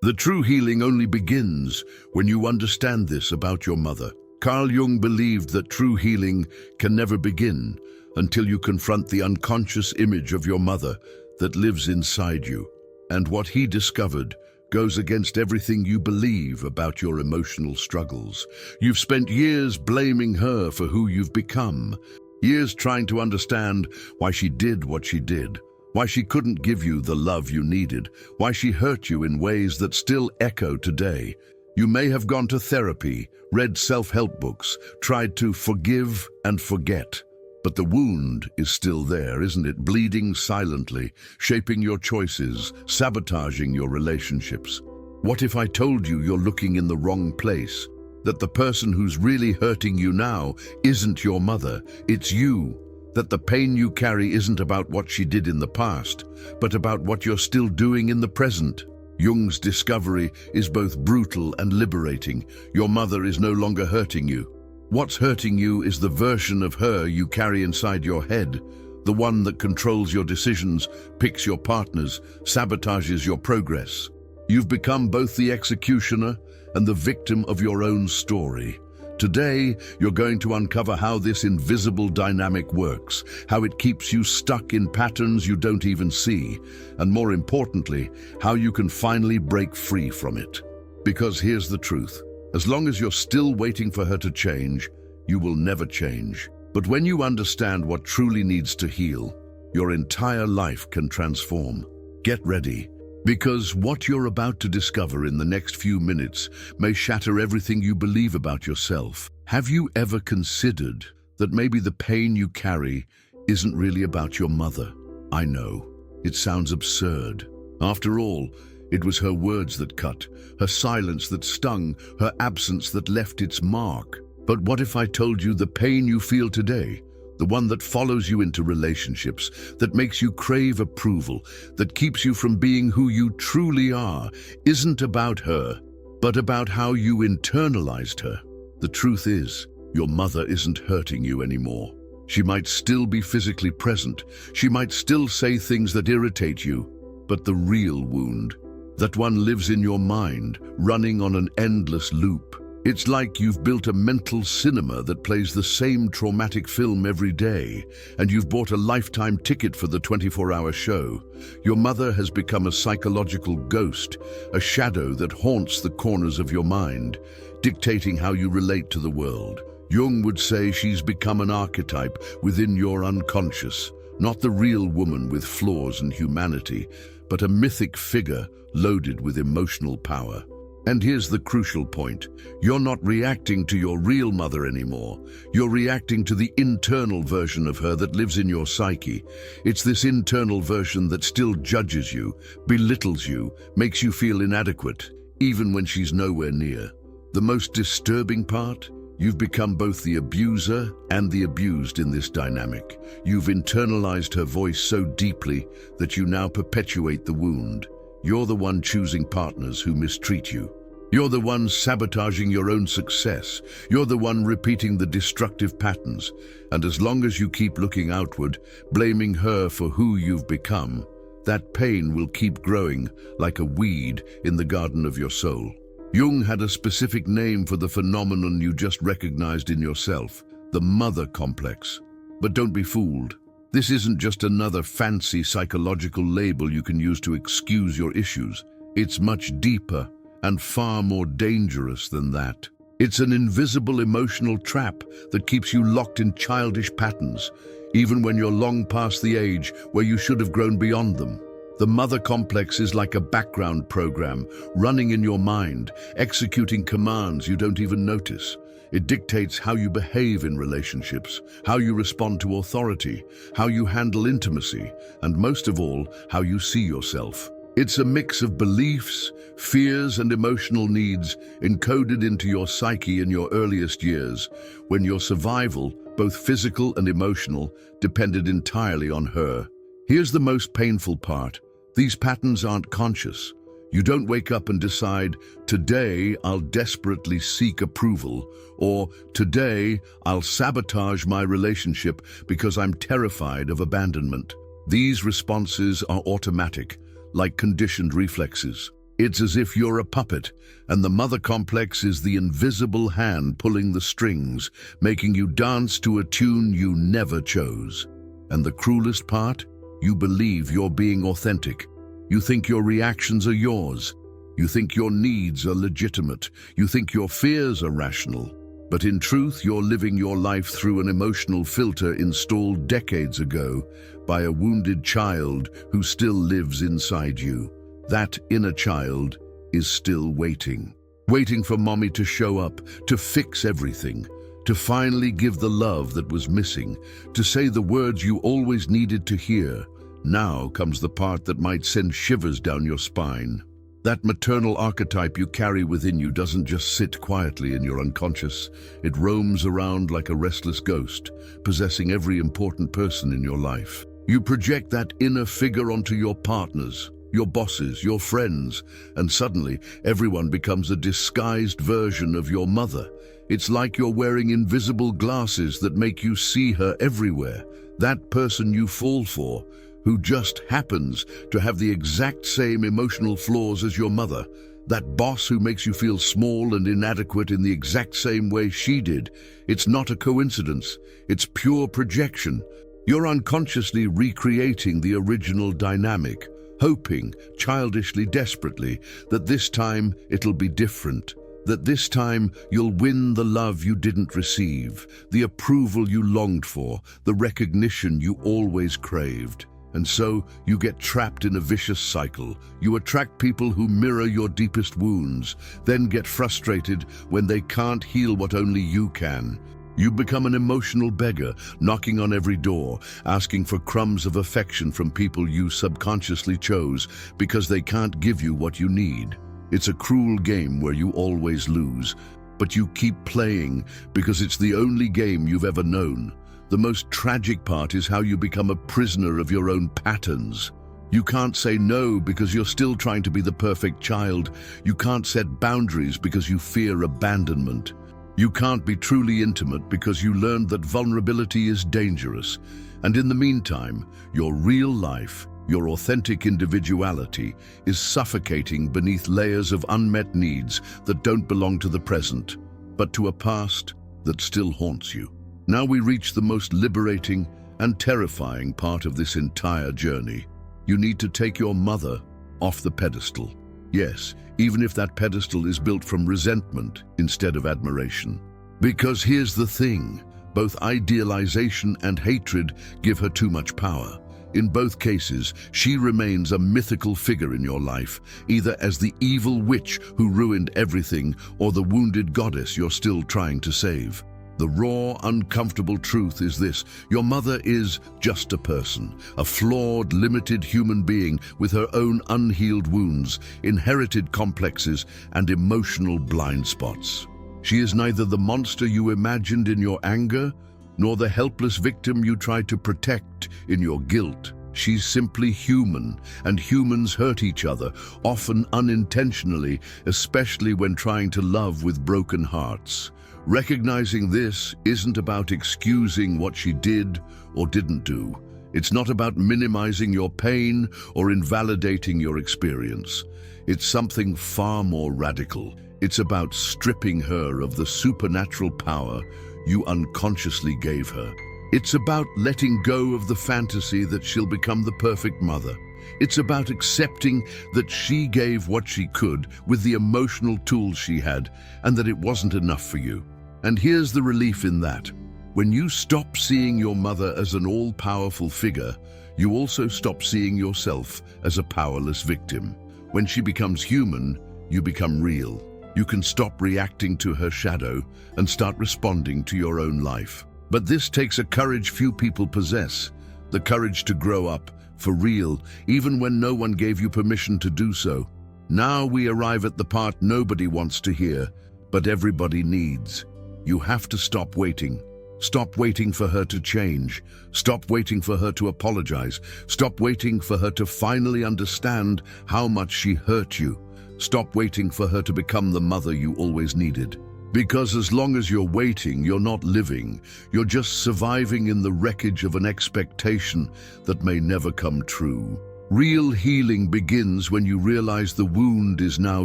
The true healing only begins when you understand this about your mother. Carl Jung believed that true healing can never begin until you confront the unconscious image of your mother that lives inside you. And what he discovered goes against everything you believe about your emotional struggles. You've spent years blaming her for who you've become, years trying to understand why she did what she did, why she couldn't give you the love you needed, why she hurt you in ways that still echo today. You may have gone to therapy, read self-help books, tried to forgive and forget. But the wound is still there, isn't it? Bleeding silently, shaping your choices, sabotaging your relationships. What if I told you you're looking in the wrong place? That the person who's really hurting you now isn't your mother, it's you. That the pain you carry isn't about what she did in the past, but about what you're still doing in the present. Jung's discovery is both brutal and liberating. Your mother is no longer hurting you. What's hurting you is the version of her you carry inside your head, the one that controls your decisions, picks your partners, sabotages your progress. You've become both the executioner and the victim of your own story. Today, you're going to uncover how this invisible dynamic works, how it keeps you stuck in patterns you don't even see, and more importantly, how you can finally break free from it. Because here's the truth. As long as you're still waiting for her to change, you will never change. But when you understand what truly needs to heal, your entire life can transform. Get ready, because what you're about to discover in the next few minutes may shatter everything you believe about yourself. Have you ever considered that maybe the pain you carry isn't really about your mother? I know, it sounds absurd. After all, it was her words that cut, her silence that stung, her absence that left its mark. But what if I told you the pain you feel today, the one that follows you into relationships, that makes you crave approval, that keeps you from being who you truly are, isn't about her, but about how you internalized her? The truth is, your mother isn't hurting you anymore. She might still be physically present, she might still say things that irritate you, but the real wound, that one lives in your mind, running on an endless loop. It's like you've built a mental cinema that plays the same traumatic film every day, and you've bought a lifetime ticket for the 24-hour show. Your mother has become a psychological ghost, a shadow that haunts the corners of your mind, dictating how you relate to the world. Jung would say she's become an archetype within your unconscious, not the real woman with flaws and humanity, but a mythic figure loaded with emotional power. And here's the crucial point. You're not reacting to your real mother anymore. You're reacting to the internal version of her that lives in your psyche. It's this internal version that still judges you, belittles you, makes you feel inadequate, even when she's nowhere near. The most disturbing part? You've become both the abuser and the abused in this dynamic. You've internalized her voice so deeply that you now perpetuate the wound. You're the one choosing partners who mistreat you. You're the one sabotaging your own success. You're the one repeating the destructive patterns. And as long as you keep looking outward, blaming her for who you've become, that pain will keep growing like a weed in the garden of your soul. Jung had a specific name for the phenomenon you just recognized in yourself, the mother complex. But don't be fooled. This isn't just another fancy psychological label you can use to excuse your issues. It's much deeper and far more dangerous than that. It's an invisible emotional trap that keeps you locked in childish patterns, even when you're long past the age where you should have grown beyond them. The mother complex is like a background program running in your mind, executing commands you don't even notice. It dictates how you behave in relationships, how you respond to authority, how you handle intimacy, and most of all, how you see yourself. It's a mix of beliefs, fears, and emotional needs encoded into your psyche in your earliest years, when your survival, both physical and emotional, depended entirely on her. Here's the most painful part. These patterns aren't conscious. You don't wake up and decide, today I'll desperately seek approval, or today I'll sabotage my relationship because I'm terrified of abandonment. These responses are automatic, like conditioned reflexes. It's as if you're a puppet, and the mother complex is the invisible hand pulling the strings, making you dance to a tune you never chose. And the cruelest part? You believe you're being authentic. You think your reactions are yours. You think your needs are legitimate. You think your fears are rational. But in truth, you're living your life through an emotional filter installed decades ago by a wounded child who still lives inside you. That inner child is still waiting. Waiting for mommy to show up, to fix everything, to finally give the love that was missing, to say the words you always needed to hear. Now comes the part that might send shivers down your spine. That maternal archetype you carry within you doesn't just sit quietly in your unconscious. It roams around like a restless ghost, possessing every important person in your life. You project that inner figure onto your partners, your bosses, your friends, and suddenly everyone becomes a disguised version of your mother. It's like you're wearing invisible glasses that make you see her everywhere. That person you fall for, who just happens to have the exact same emotional flaws as your mother. That boss who makes you feel small and inadequate in the exact same way she did. It's not a coincidence. It's pure projection. You're unconsciously recreating the original dynamic, hoping, childishly desperately, that this time it'll be different. That this time you'll win the love you didn't receive, the approval you longed for, the recognition you always craved. And so you get trapped in a vicious cycle. You attract people who mirror your deepest wounds, then get frustrated when they can't heal what only you can. You become an emotional beggar, knocking on every door, asking for crumbs of affection from people you subconsciously chose because they can't give you what you need. It's a cruel game where you always lose, but you keep playing because it's the only game you've ever known. The most tragic part is how you become a prisoner of your own patterns. You can't say no because you're still trying to be the perfect child. You can't set boundaries because you fear abandonment. You can't be truly intimate because you learned that vulnerability is dangerous. And in the meantime, your real life, your authentic individuality, is suffocating beneath layers of unmet needs that don't belong to the present, but to a past that still haunts you. Now we reach the most liberating and terrifying part of this entire journey. You need to take your mother off the pedestal. Yes, even if that pedestal is built from resentment instead of admiration. Because here's the thing, both idealization and hatred give her too much power. In both cases, she remains a mythical figure in your life, either as the evil witch who ruined everything or the wounded goddess you're still trying to save. The raw, uncomfortable truth is this: your mother is just a person, a flawed, limited human being with her own unhealed wounds, inherited complexes, and emotional blind spots. She is neither the monster you imagined in your anger, nor the helpless victim you tried to protect in your guilt. She's simply human, and humans hurt each other, often unintentionally, especially when trying to love with broken hearts. Recognizing this isn't about excusing what she did or didn't do. It's not about minimizing your pain or invalidating your experience. It's something far more radical. It's about stripping her of the supernatural power you unconsciously gave her. It's about letting go of the fantasy that she'll become the perfect mother. It's about accepting that she gave what she could with the emotional tools she had, and that it wasn't enough for you. And here's the relief in that. When you stop seeing your mother as an all-powerful figure, you also stop seeing yourself as a powerless victim. When she becomes human, you become real. You can stop reacting to her shadow and start responding to your own life. But this takes a courage few people possess, the courage to grow up, for real, even when no one gave you permission to do so. Now we arrive at the part nobody wants to hear, but everybody needs. You have to stop waiting. Stop waiting for her to change. Stop waiting for her to apologize. Stop waiting for her to finally understand how much she hurt you. Stop waiting for her to become the mother you always needed. Because as long as you're waiting, you're not living. You're just surviving in the wreckage of an expectation that may never come true. Real healing begins when you realize the wound is now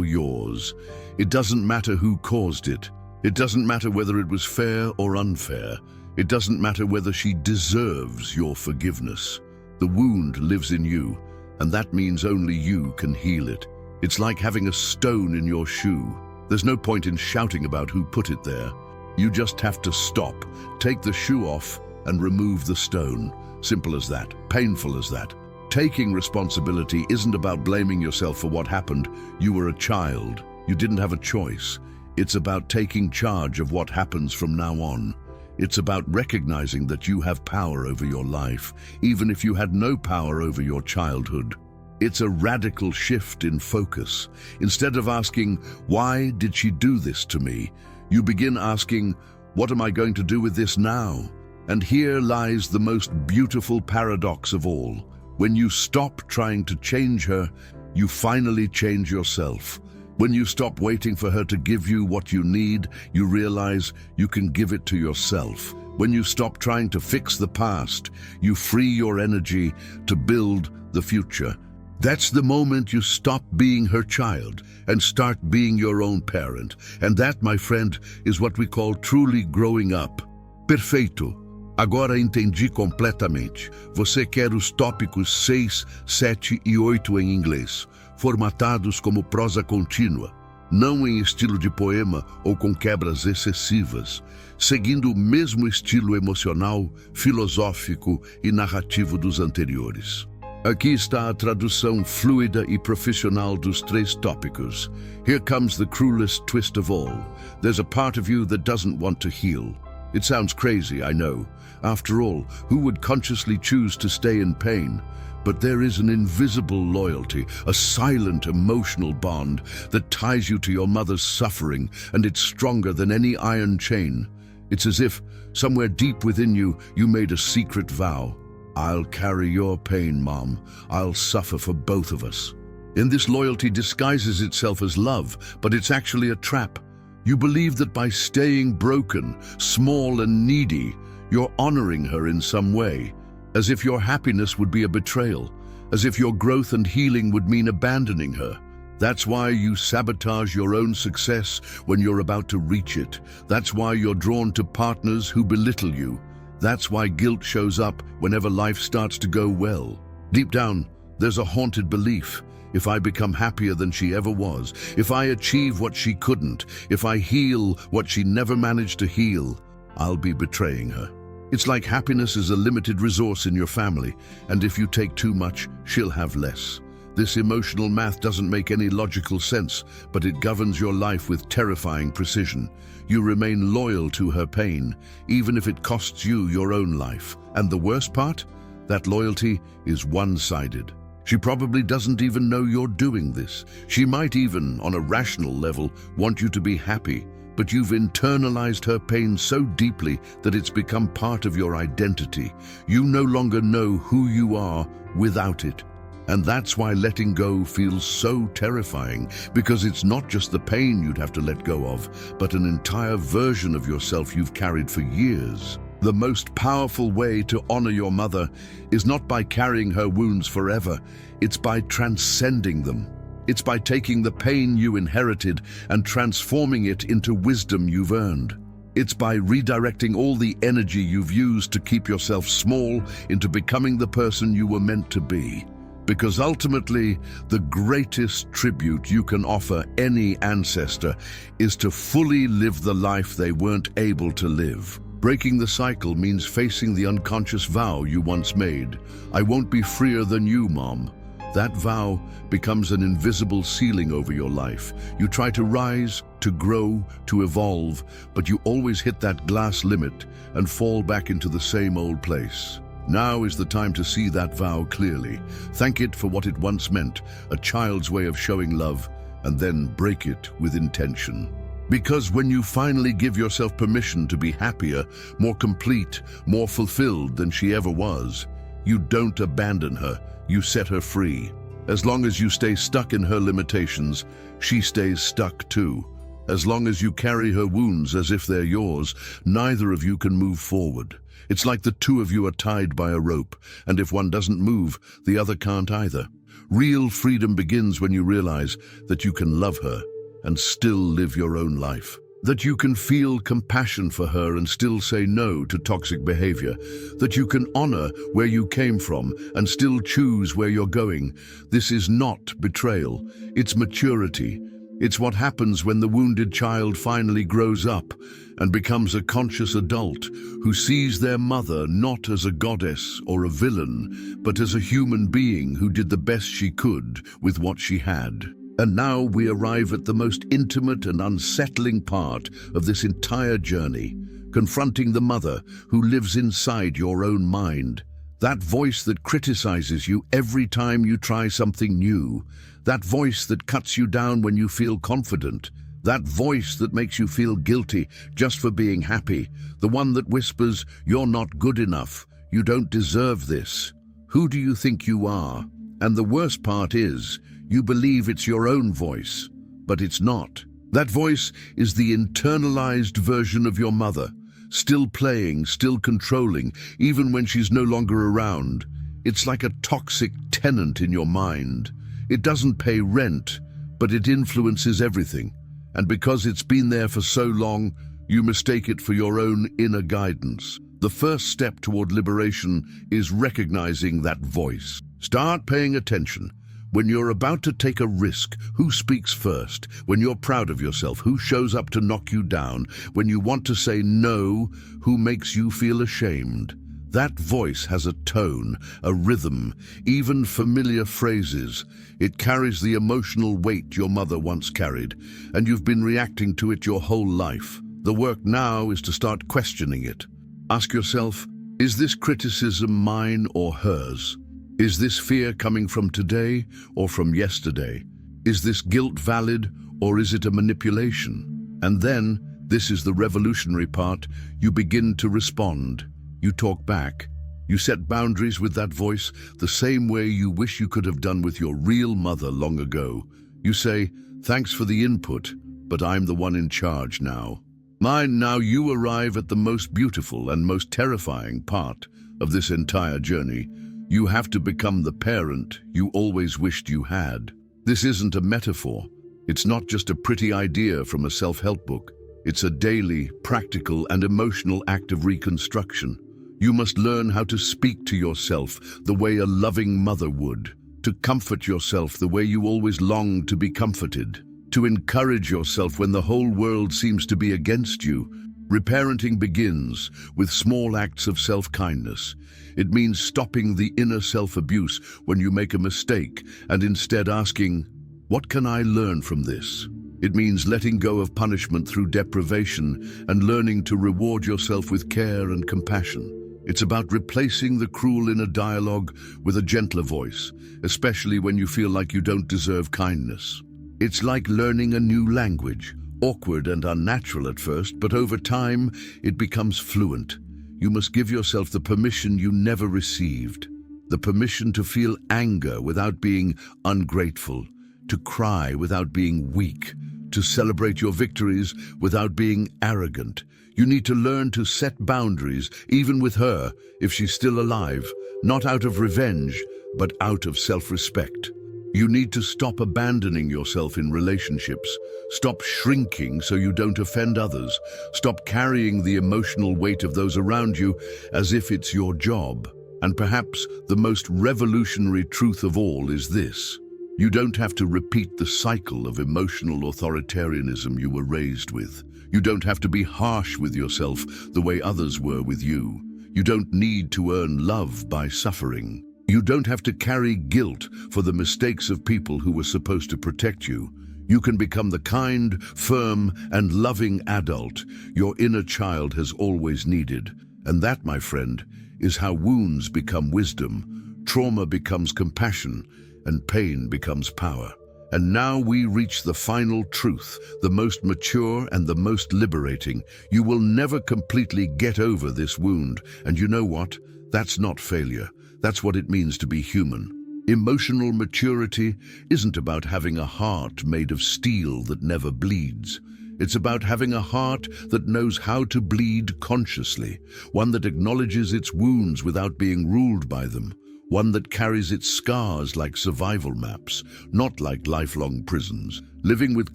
yours. It doesn't matter who caused it. It doesn't matter whether it was fair or unfair. It doesn't matter whether she deserves your forgiveness. The wound lives in you, and that means only you can heal it. It's like having a stone in your shoe. There's no point in shouting about who put it there. You just have to stop, take the shoe off, and remove the stone. Simple as that, painful as that. Taking responsibility isn't about blaming yourself for what happened. You were a child. You didn't have a choice. It's about taking charge of what happens from now on. It's about recognizing that you have power over your life, even if you had no power over your childhood. It's a radical shift in focus. Instead of asking, "Why did she do this to me?" you begin asking, "What am I going to do with this now?" And here lies the most beautiful paradox of all. When you stop trying to change her, you finally change yourself. When you stop waiting for her to give you what you need, you realize you can give it to yourself. When you stop trying to fix the past, you free your energy to build the future. That's the moment you stop being her child and start being your own parent. And that, my friend, is what we call truly growing up. Perfeito. Agora entendi completamente. Você quer os tópicos 6, 7 e 8 em inglês, formatados como prosa contínua, não em estilo de poema ou com quebras excessivas, seguindo o mesmo estilo emocional, filosófico e narrativo dos anteriores. Aqui está a tradução fluida e profissional dos 3 tópicos. Here comes the cruelest twist of all. There's a part of you that doesn't want to heal. It sounds crazy, I know. After all, who would consciously choose to stay in pain? But there is an invisible loyalty, a silent emotional bond that ties you to your mother's suffering, and it's stronger than any iron chain. It's as if, somewhere deep within you, you made a secret vow. I'll carry your pain, Mom. I'll suffer for both of us. And this loyalty disguises itself as love, but it's actually a trap. You believe that by staying broken, small and needy, you're honoring her in some way, as if your happiness would be a betrayal, as if your growth and healing would mean abandoning her. That's why you sabotage your own success when you're about to reach it. That's why you're drawn to partners who belittle you. That's why guilt shows up whenever life starts to go well. Deep down, there's a haunted belief. If I become happier than she ever was, if I achieve what she couldn't, if I heal what she never managed to heal, I'll be betraying her. It's like happiness is a limited resource in your family, and if you take too much, she'll have less. This emotional math doesn't make any logical sense, but it governs your life with terrifying precision. You remain loyal to her pain, even if it costs you your own life. And the worst part? That loyalty is one-sided. She probably doesn't even know you're doing this. She might even, on a rational level, want you to be happy, but you've internalized her pain so deeply that it's become part of your identity. You no longer know who you are without it. And that's why letting go feels so terrifying, because it's not just the pain you'd have to let go of, but an entire version of yourself you've carried for years. The most powerful way to honor your mother is not by carrying her wounds forever, it's by transcending them. It's by taking the pain you inherited and transforming it into wisdom you've earned. It's by redirecting all the energy you've used to keep yourself small into becoming the person you were meant to be. Because ultimately, the greatest tribute you can offer any ancestor is to fully live the life they weren't able to live. Breaking the cycle means facing the unconscious vow you once made. I won't be freer than you, Mom. That vow becomes an invisible ceiling over your life. You try to rise, to grow, to evolve, but you always hit that glass limit and fall back into the same old place. Now is the time to see that vow clearly. Thank it for what it once meant, a child's way of showing love, and then break it with intention. Because when you finally give yourself permission to be happier, more complete, more fulfilled than she ever was, you don't abandon her, you set her free. As long as you stay stuck in her limitations, she stays stuck too. As long as you carry her wounds as if they're yours, neither of you can move forward. It's like the two of you are tied by a rope, and if one doesn't move, the other can't either. Real freedom begins when you realize that you can love her and still live your own life. That you can feel compassion for her and still say no to toxic behavior. That you can honor where you came from and still choose where you're going. This is not betrayal, it's maturity. It's what happens when the wounded child finally grows up and becomes a conscious adult who sees their mother not as a goddess or a villain, but as a human being who did the best she could with what she had. And now we arrive at the most intimate and unsettling part of this entire journey, confronting the mother who lives inside your own mind. That voice that criticizes you every time you try something new. That voice that cuts you down when you feel confident. That voice that makes you feel guilty just for being happy. The one that whispers, "You're not good enough. You don't deserve this. Who do you think you are?" And the worst part is, you believe it's your own voice, but it's not. That voice is the internalized version of your mother, still playing, still controlling, even when she's no longer around. It's like a toxic tenant in your mind. It doesn't pay rent, but it influences everything. And because it's been there for so long, you mistake it for your own inner guidance. The first step toward liberation is recognizing that voice. Start paying attention. When you're about to take a risk, who speaks first? When you're proud of yourself, who shows up to knock you down? When you want to say no, who makes you feel ashamed? That voice has a tone, a rhythm, even familiar phrases. It carries the emotional weight your mother once carried, and you've been reacting to it your whole life. The work now is to start questioning it. Ask yourself, is this criticism mine or hers? Is this fear coming from today or from yesterday? Is this guilt valid or is it a manipulation? And then, this is the revolutionary part, you begin to respond. You talk back. You set boundaries with that voice the same way you wish you could have done with your real mother long ago. You say, "Thanks for the input, but I'm the one in charge now." Now you arrive at the most beautiful and most terrifying part of this entire journey. You have to become the parent you always wished you had. This isn't a metaphor. It's not just a pretty idea from a self-help book. It's a daily, practical, and emotional act of reconstruction. You must learn how to speak to yourself the way a loving mother would, to comfort yourself the way you always longed to be comforted, to encourage yourself when the whole world seems to be against you. Reparenting begins with small acts of self-kindness. It means stopping the inner self-abuse when you make a mistake and instead asking, "What can I learn from this?" It means letting go of punishment through deprivation and learning to reward yourself with care and compassion. It's about replacing the cruel inner dialogue with a gentler voice, especially when you feel like you don't deserve kindness. It's like learning a new language. Awkward and unnatural at first, but over time, it becomes fluent. You must give yourself the permission you never received. The permission to feel anger without being ungrateful, to cry without being weak, to celebrate your victories without being arrogant. You need to learn to set boundaries, even with her, if she's still alive, not out of revenge, but out of self-respect. You need to stop abandoning yourself in relationships. Stop shrinking so you don't offend others. Stop carrying the emotional weight of those around you as if it's your job. And perhaps the most revolutionary truth of all is this: you don't have to repeat the cycle of emotional authoritarianism you were raised with. You don't have to be harsh with yourself the way others were with you. You don't need to earn love by suffering. You don't have to carry guilt for the mistakes of people who were supposed to protect you. You can become the kind, firm, and loving adult your inner child has always needed. And that, my friend, is how wounds become wisdom, trauma becomes compassion, and pain becomes power. And now we reach the final truth, the most mature and the most liberating. You will never completely get over this wound. And you know what? That's not failure. That's what it means to be human. Emotional maturity isn't about having a heart made of steel that never bleeds. It's about having a heart that knows how to bleed consciously, one that acknowledges its wounds without being ruled by them, one that carries its scars like survival maps, not like lifelong prisons. Living with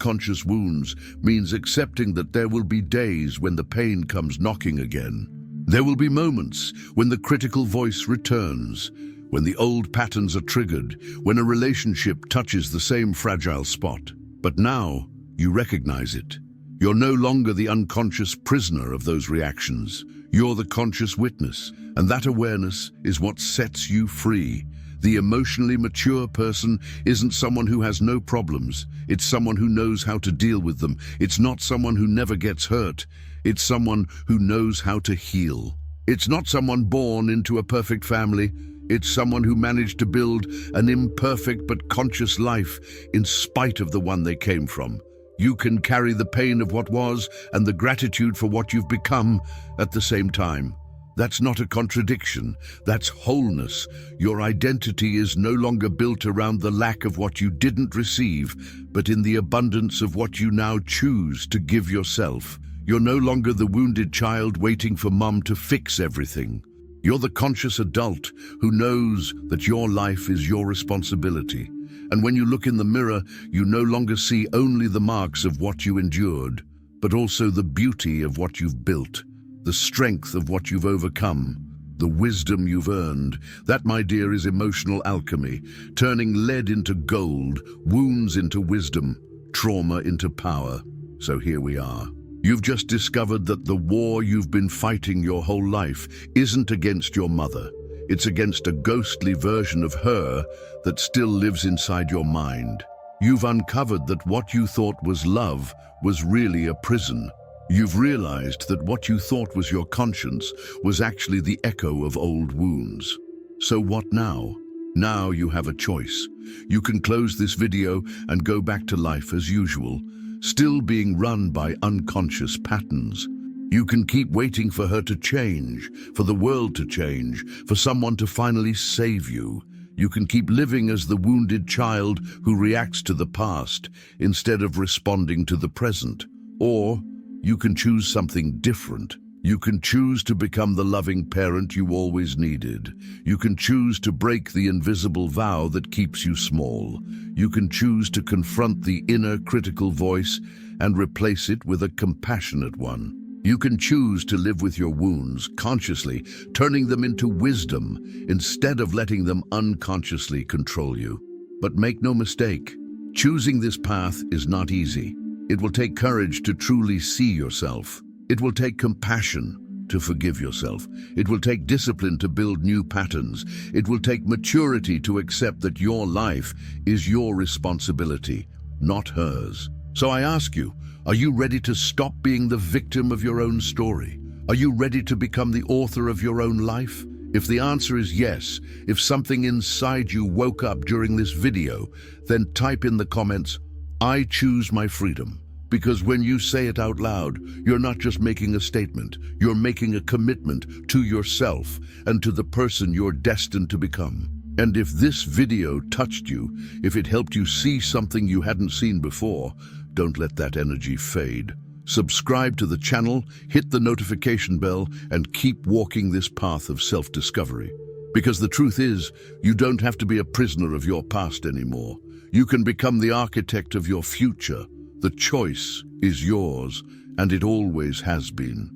conscious wounds means accepting that there will be days when the pain comes knocking again. There will be moments when the critical voice returns, when the old patterns are triggered, when a relationship touches the same fragile spot. But now you recognize it. You're no longer the unconscious prisoner of those reactions. You're the conscious witness, and that awareness is what sets you free. The emotionally mature person isn't someone who has no problems. It's someone who knows how to deal with them. It's not someone who never gets hurt. It's someone who knows how to heal. It's not someone born into a perfect family. It's someone who managed to build an imperfect but conscious life in spite of the one they came from. You can carry the pain of what was and the gratitude for what you've become at the same time. That's not a contradiction, that's wholeness. Your identity is no longer built around the lack of what you didn't receive, but in the abundance of what you now choose to give yourself. You're no longer the wounded child waiting for mum to fix everything. You're the conscious adult who knows that your life is your responsibility. And when you look in the mirror, you no longer see only the marks of what you endured, but also the beauty of what you've built, the strength of what you've overcome, the wisdom you've earned. That, my dear, is emotional alchemy, turning lead into gold, wounds into wisdom, trauma into power. So here we are. You've just discovered that the war you've been fighting your whole life isn't against your mother. It's against a ghostly version of her that still lives inside your mind. You've uncovered that what you thought was love was really a prison. You've realized that what you thought was your conscience was actually the echo of old wounds. So what now? Now you have a choice. You can close this video and go back to life as usual, still being run by unconscious patterns. You can keep waiting for her to change, for the world to change, for someone to finally save you. You can keep living as the wounded child who reacts to the past instead of responding to the present. Or you can choose something different. You can choose to become the loving parent you always needed. You can choose to break the invisible vow that keeps you small. You can choose to confront the inner critical voice and replace it with a compassionate one. You can choose to live with your wounds consciously, turning them into wisdom instead of letting them unconsciously control you. But make no mistake, choosing this path is not easy. It will take courage to truly see yourself. It will take compassion to forgive yourself. It will take discipline to build new patterns. It will take maturity to accept that your life is your responsibility, not hers. So I ask you, are you ready to stop being the victim of your own story? Are you ready to become the author of your own life? If the answer is yes, if something inside you woke up during this video, then type in the comments, "I choose my freedom." Because when you say it out loud, you're not just making a statement, you're making a commitment to yourself and to the person you're destined to become. And if this video touched you, if it helped you see something you hadn't seen before, don't let that energy fade. Subscribe to the channel, hit the notification bell, and keep walking this path of self-discovery. Because the truth is, you don't have to be a prisoner of your past anymore. You can become the architect of your future. The choice is yours, and it always has been.